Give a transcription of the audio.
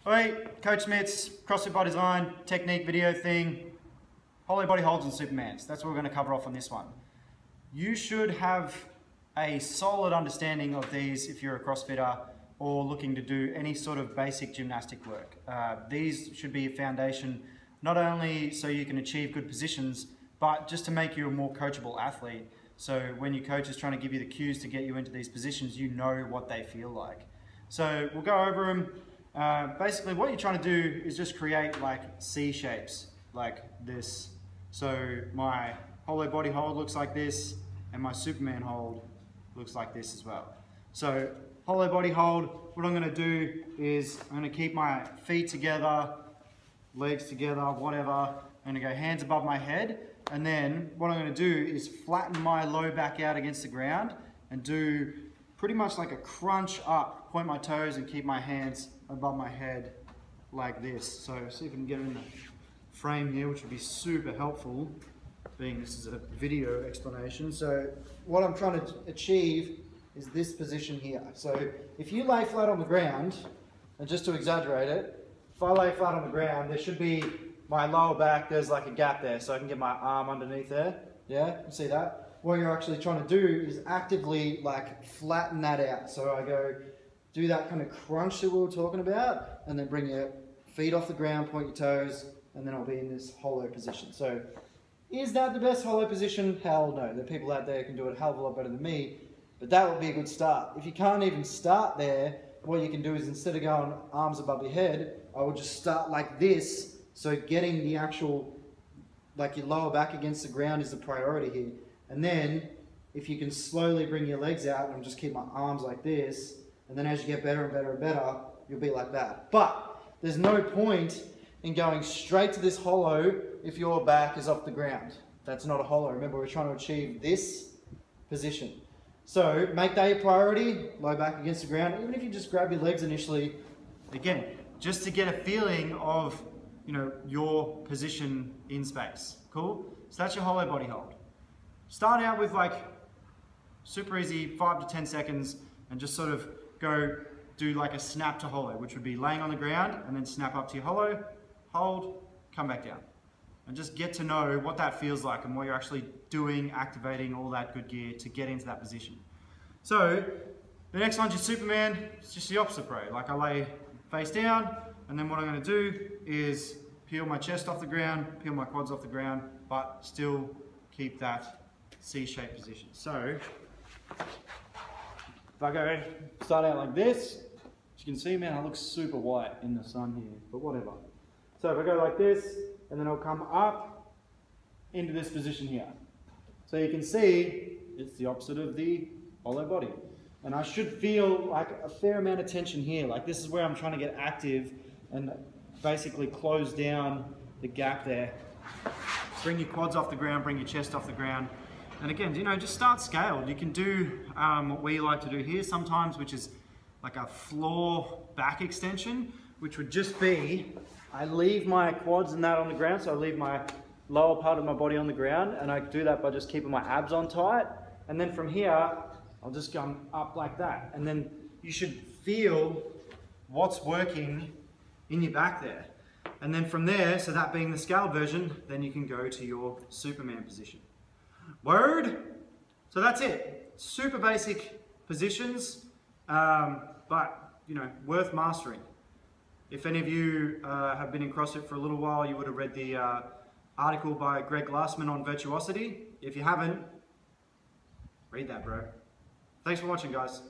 Alright, Coach Smith's CrossFit by Design technique video thing, hollow body holds and Supermans. That's what we're going to cover off on this one. You should have a solid understanding of these if you're a CrossFitter or looking to do any sort of basic gymnastic work. These should be a foundation, not only so you can achieve good positions, but just to make you a more coachable athlete. So when your coach is trying to give you the cues to get you into these positions, you know what they feel like. So we'll go over them. Basically what you're trying to do is just create like C shapes like this. So my hollow body hold looks like this and my Superman hold looks like this as well. So hollow body hold, what I'm going to do is I'm going to keep my feet together, legs together, whatever. I'm going to go hands above my head, and then what I'm going to do is flatten my low back out against the ground and do pretty much like a crunch up, point my toes and keep my hands above my head like this. So see if we can get in the frame here, which would be super helpful, being this is a video explanation. So what I'm trying to achieve is this position here. So if you lay flat on the ground, and just to exaggerate it, if I lay flat on the ground, there should be my lower back, there's like a gap there, so I can get my arm underneath there. Yeah, you see that? What you're actually trying to do is actively like flatten that out. So I go, do that kind of crunch that we were talking about, and then bring your feet off the ground, point your toes, and then I'll be in this hollow position. So is that the best hollow position? Hell no. There are people out there who can do it a hell of a lot better than me, but that would be a good start. If you can't even start there, what you can do is instead of going arms above your head, I would just start like this. So getting the actual, like your lower back against the ground is the priority here. And then if you can slowly bring your legs out and just keep my arms like this, and then as you get better and better and better, you'll be like that. But there's no point in going straight to this hollow if your back is off the ground. That's not a hollow. Remember, we're trying to achieve this position. So make that your priority, low back against the ground, even if you just grab your legs initially, again, just to get a feeling of, you know, your position in space. Cool? So that's your hollow body hold. Start out with like super easy 5 to 10 seconds and just sort of go do like a snap to hollow, which would be laying on the ground and then snap up to your hollow, hold, come back down. And just get to know what that feels like and what you're actually doing, activating all that good gear to get into that position. So the next one's your Superman. It's just the opposite, bro. Like I lay face down, and then what I'm going to do is peel my chest off the ground, peel my quads off the ground, but still keep that C-shaped position. So if I go start out like this, as you can see, man, I look super white in the sun here, but whatever. So if I go like this, and then I'll come up into this position here. So you can see it's the opposite of the hollow body. And I should feel like a fair amount of tension here. Like this is where I'm trying to get active and basically close down the gap there. Bring your quads off the ground, bring your chest off the ground. And again, you know, just start scaled. You can do what we like to do here sometimes, which is like a floor back extension, which would just be, I leave my quads and that on the ground, so I leave my lower part of my body on the ground, and I do that by just keeping my abs on tight. And then from here, I'll just come up like that. And then you should feel what's working in your back there. And then from there, so that being the scaled version, then you can go to your Superman position. Word? So that's it. Super basic positions, but you know, worth mastering. If any of you have been in CrossFit for a little while, you would have read the article by Greg Glassman on virtuosity. If you haven't, read that, bro. Thanks for watching, guys.